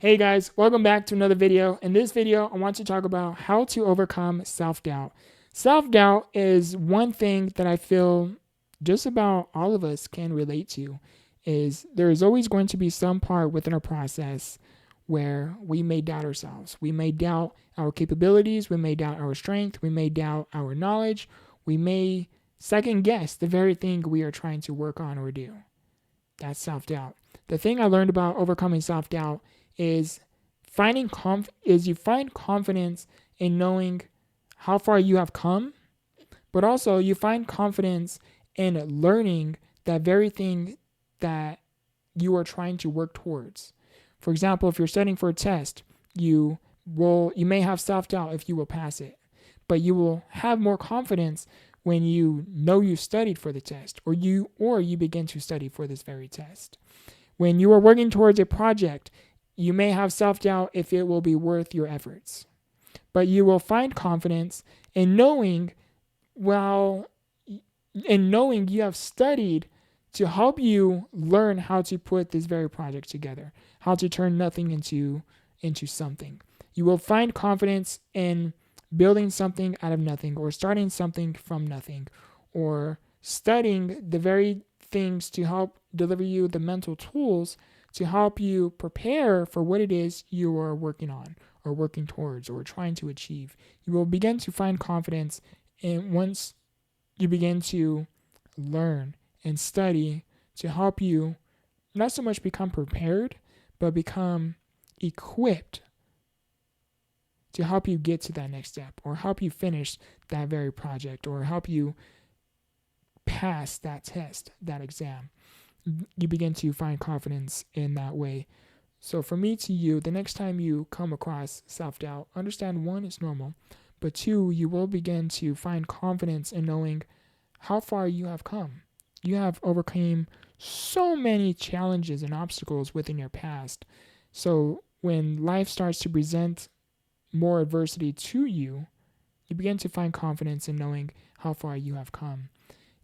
Hey guys, welcome back to another video. In this video, I want to talk about how to overcome self-doubt. Self-doubt is one thing that I feel just about all of us can relate to. Is there is always going to be some part within our process where we may doubt ourselves. We may doubt our capabilities, we may doubt our strength, we may doubt our knowledge, we may second guess the very thing we are trying to work on or do. That's self-doubt. The thing I learned about overcoming self-doubt is you find confidence in knowing how far you have come, but also you find confidence in learning that very thing that you are trying to work towards. For example, if you're studying for a test, you may have self-doubt if you will pass it, but you will have more confidence when you know you studied for the test, or you begin to study for this very test. When you are working towards a project, you may have self-doubt if it will be worth your efforts. But you will find confidence in knowing you have studied to help you learn how to put this very project together, how to turn nothing into something. You will find confidence in building something out of nothing, or starting something from nothing, or studying the very things to help deliver you the mental tools to help you prepare for what it is you are working on or working towards or trying to achieve. You will begin to find confidence once you begin to learn and study to help you not so much become prepared, but become equipped to help you get to that next step, or help you finish that very project, or help you pass that test, that exam. You begin to find confidence in that way. So for me to you, the next time you come across self-doubt, understand, one, it's normal, but two, you will begin to find confidence in knowing how far you have come. You have overcome so many challenges and obstacles within your past. So when life starts to present more adversity to you, you begin to find confidence in knowing how far you have come.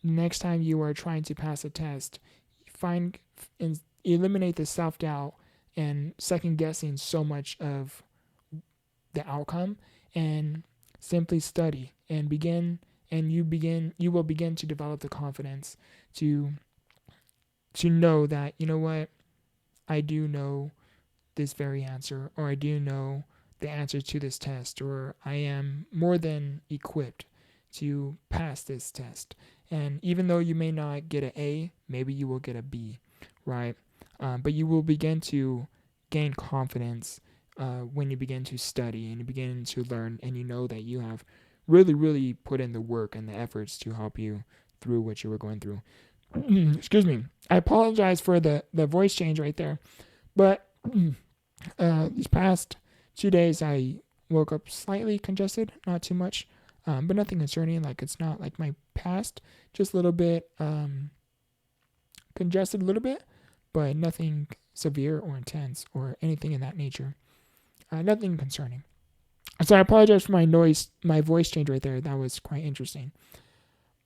Next time you are trying to pass a test, find and eliminate the self-doubt and second guessing so much of the outcome, and simply study and you will begin to develop the confidence to know that, you know what, I do know this very answer, or I do know the answer to this test, or I am more than equipped to pass this test. And even though you may not get an A, maybe you will get a B, right? But you will begin to gain confidence when you begin to study and you begin to learn, and you know that you have really, really put in the work and the efforts to help you through what you were going through. Excuse me. I apologize for the voice change right there. But these past 2 days, I woke up slightly congested, not too much, but nothing concerning. Like, it's not like my past, just a little bit congested, a little bit, but nothing severe or intense or anything in that nature. Nothing concerning. So I apologize for my voice change right there. That was quite interesting.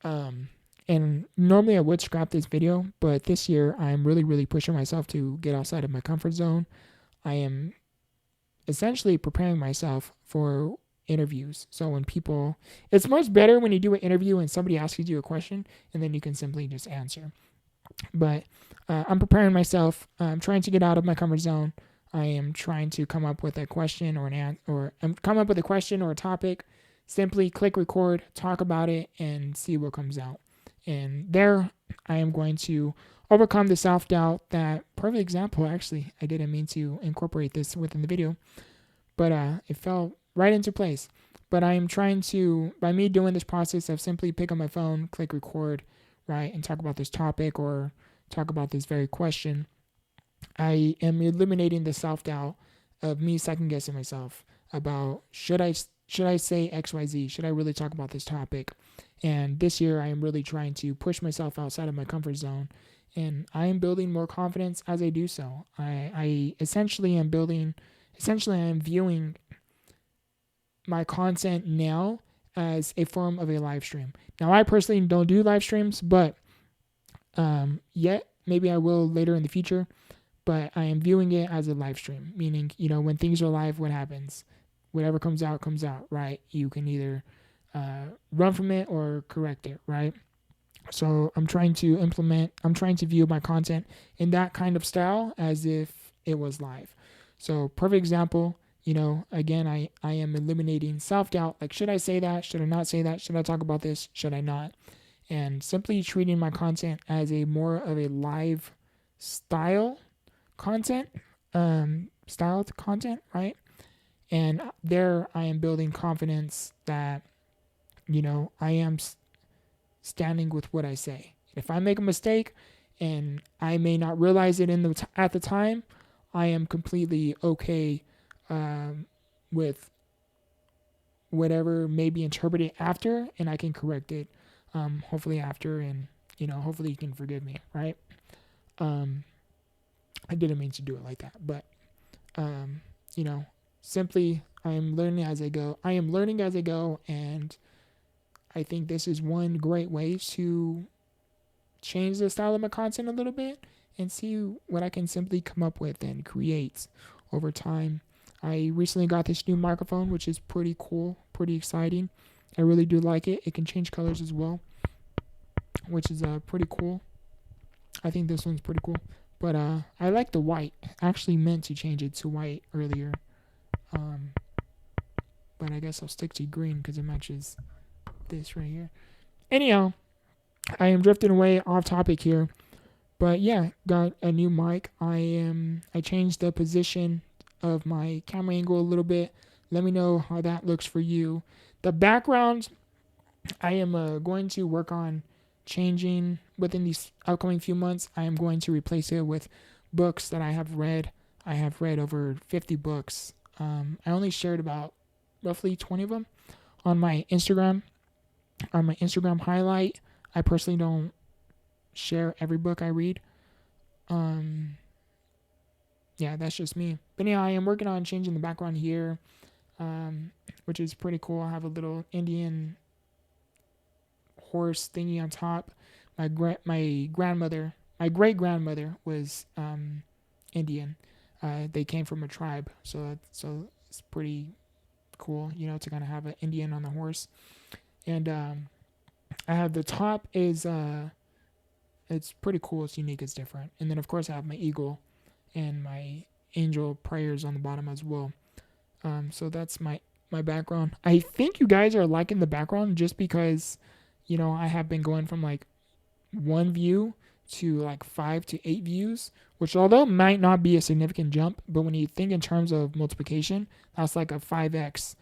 And normally I would scrap this video, but this year I'm really, really pushing myself to get outside of my comfort zone. I am essentially preparing myself for interviews. So when it's much better when you do an interview and somebody asks you a question and then you can simply just answer. But I'm preparing myself. I'm trying to get out of my comfort zone. I am trying to come up with a question or come up with a question or a topic. Simply click record, talk about it, and see what comes out. And there, I am going to overcome the self-doubt. That perfect example, actually, I didn't mean to incorporate this within the video, but it fell right into place. But I am trying to, by me doing this process of simply pick up my phone, click record, right, and talk about this topic or talk about this very question, I am eliminating the self-doubt of me second-guessing myself about should I say XYZ? Should I really talk about this topic? And this year, I am really trying to push myself outside of my comfort zone, and I am building more confidence as I do so. I essentially am viewing my content now as a form of a live stream. Now, I personally don't do live streams, but yet maybe I will later in the future. but I am viewing it as a live stream, meaning, when things are live, what happens? Whatever comes out, right? You can either run from it or correct it, right? So I'm trying to view my content in that kind of style as if it was live. So perfect example, again, I am eliminating self-doubt. Like, should I say that? Should I not say that? Should I talk about this? Should I not? And simply treating my content as a more of a live style content, styled content, right? And there I am building confidence that, I am standing with what I say. If I make a mistake and I may not realize it at the time, I am completely okay with whatever may be interpreted after, and I can correct it, hopefully after, and hopefully you can forgive me, right? I didn't mean to do it like that, but simply I am learning as I go. And I think this is one great way to change the style of my content a little bit and see what I can simply come up with and create over time. I recently got this new microphone, which is pretty cool, pretty exciting. I really do like it. It can change colors as well, which is pretty cool. I think this one's pretty cool. But I like the white. I actually meant to change it to white earlier. But I guess I'll stick to green because it matches this right here. Anyhow, I am drifting away off topic here. But yeah, got a new mic. I changed the position of my camera angle a little bit. Let me know how that looks for you. The background, I am going to work on changing within these upcoming few months. I am going to replace it with books that I have read. I have read over 50 books. I only shared about roughly 20 of them on my Instagram. On my Instagram highlight, I personally don't share every book I read. Yeah, that's just me. But yeah, I am working on changing the background here, which is pretty cool. I have a little Indian horse thingy on top. My great grandmother was Indian. They came from a tribe, so it's pretty cool, to kind of have an Indian on the horse. And I have the top is it's pretty cool. It's unique. It's different. And then of course I have my eagle and my angel prayers on the bottom as well. So that's my background. I think you guys are liking the background just because, I have been going from like 1 view to like 5 to 8 views, which although might not be a significant jump, but when you think in terms of multiplication, that's like a 5x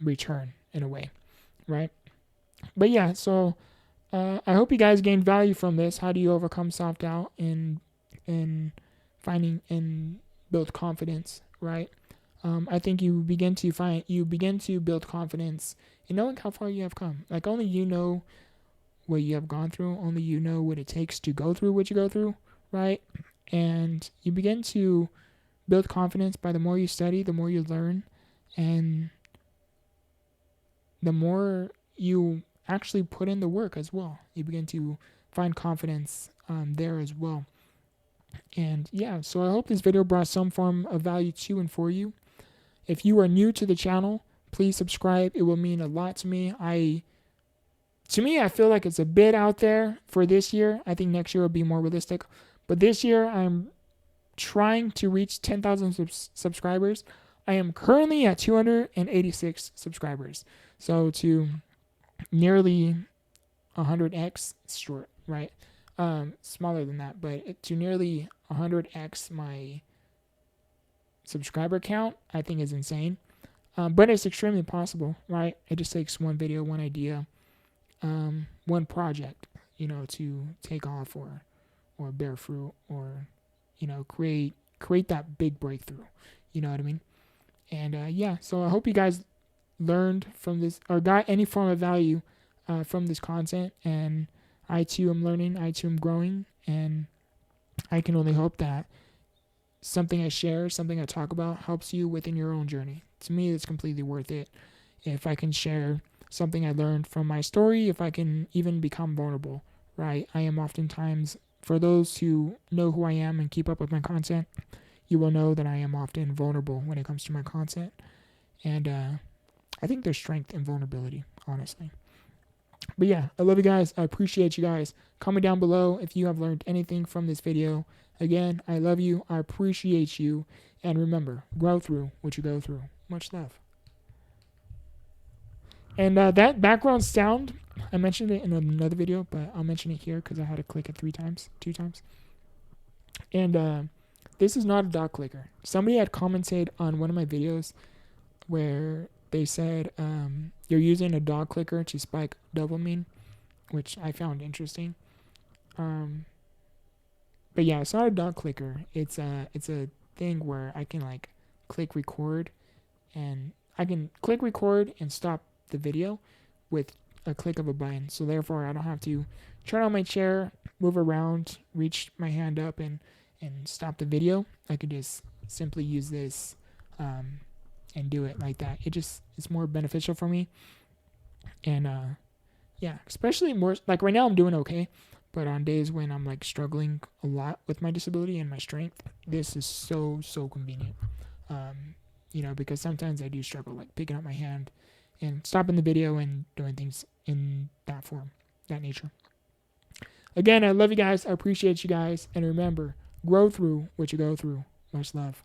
return in a way, right? But yeah, so I hope you guys gained value from this. How do you overcome self-doubt and finding and build confidence, right? I think you begin to build confidence in knowing how far you have come. Like only you know what you have gone through. Only you know what it takes to go through what you go through, right? And you begin to build confidence by the more you study, the more you learn, and the more you actually put in the work as well. You begin to find confidence there as well. And yeah, so I hope this video brought some form of value to and for you. If you are new to the channel, please subscribe. It will mean a lot to me. I feel like it's a bit out there for this year. I think next year will be more realistic. But this year, I'm trying to reach 10,000 subscribers. I am currently at 286 subscribers. So to nearly 100x, short, right? Smaller than that, but to nearly 100x my subscriber count, I think is insane. But it's extremely possible, right? It just takes one video, one idea, one project, to take off or bear fruit or, create that big breakthrough. You know what I mean? And yeah, so I hope you guys learned from this or got any form of value from this content. And I too am learning, I too am growing, and I can only hope that something I share, something I talk about helps you within your own journey. To me, it's completely worth it. If I can share something I learned from my story, if I can even become vulnerable, right? I am oftentimes for those who know who I am and keep up with my content, you will know that I am often vulnerable when it comes to my content. And I think there's strength in vulnerability, honestly. But yeah, I love you guys. I appreciate you guys. Comment down below if you have learned anything from this video. Again, I love you. I appreciate you. And remember, grow through what you go through. Much love. And that background sound, I mentioned it in another video, but I'll mention it here because I had to click it two times. And this is not a dot clicker. Somebody had commented on one of my videos where they said you're using a dot clicker to spike dopamine, which I found interesting. But yeah, it's not a dot clicker. It's a thing where I can like click record, and I can click record and stop the video with a click of a button. So therefore, I don't have to turn on my chair, move around, reach my hand up, and stop the video. I could just simply use this and do it like that. It's more beneficial for me. And yeah, especially more like right now I'm doing okay, but on days when I'm like struggling a lot with my disability and my strength, this is so convenient. Because sometimes I do struggle like picking up my hand and stopping the video and doing things in that form, that nature. Again, I love you guys. I appreciate you guys. And remember, grow through what you go through. Much love.